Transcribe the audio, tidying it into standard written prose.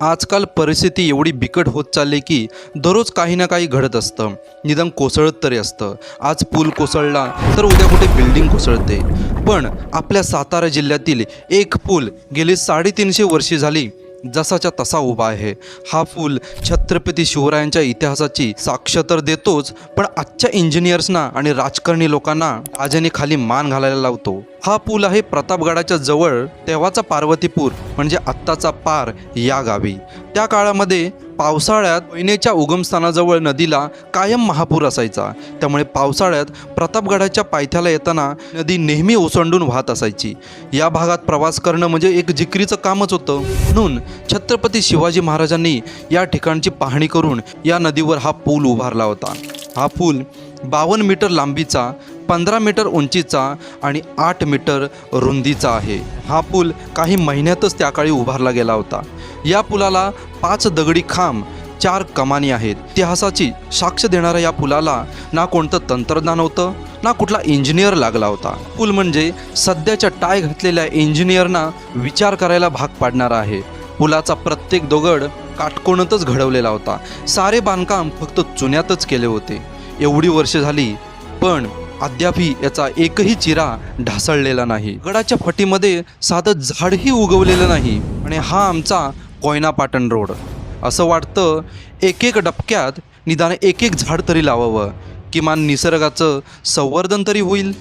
आजकाल परिस्थिती एवढी बिकट होत चालली की दररोज काही ना काही घडत असतं. निदान कोसळत तरी असतं. आज पूल कोसळला तर उद्या कुठे बिल्डिंग कोसळते. पण आपल्या सातारा जिल्ह्यातील एक पूल गेली 350 वर्षे झाली जसाच्या तसा उभा आहे. हा पूल छत्रपती शिवरायांच्या इतिहासाची साक्ष तर देतोच, पण आजच्या इंजिनियर्सना आणि राजकारणी लोकांना आजेने खाली मान घालायला लावतो. हा पूल आहे प्रतापगडाच्या जवळ तेव्हाचा पार्वतीपूर म्हणजे आत्ताचा पार या गावी. त्या काळामध्ये पावसाळ्यात कोयनेच्या उगमस्थानाजवळ नदीला कायम महापूर असायचा. त्यामुळे पावसाळ्यात प्रतापगडाच्या पायथ्याला येताना नदी नेहमी ओसंडून वाहत असायची. या भागात प्रवास करणं म्हणजे एक जिकरीचं कामच होतं. म्हणून छत्रपती शिवाजी महाराजांनी या ठिकाणची पाहणी करून या नदीवर हा पूल उभारला होता. हा पूल 52 मीटर लांबीचा, 15 मीटर उंचीचा आणि 8 मीटर रुंदीचा आहे. हा पूल काही महिन्यातच त्या काळी उभारला गेला होता. या पुलाला 5 दगडी खांब, 4 कमानी आहेत. इतिहासाची साक्ष देणाऱ्या या पुलाला ना कोणतं तंत्रज्ञान होतं, ना कुठला इंजिनियर लागला होता. पूल म्हणजे सध्याच्या टाय घातलेल्या इंजिनियरना विचार करायला भाग पाडणारा आहे. पुलाचा प्रत्येक दगड काटकोनातच घडवलेला होता. सारे बांधकाम फक्त चुन्यातच केले होते. एवढी वर्ष झाली पण अद्यापही याचा एकही चिरा ढासळलेला नाही. गडाच्या फटीमध्ये साधं झाडही उगवलेलं नाही. आणि हा आमचा कोयना पाटण रोड. असं वाटतं एक एक डबक्यात निदान एक एक झाड तरी लावावं, किमान निसर्गाचं संवर्धन तरी होईल.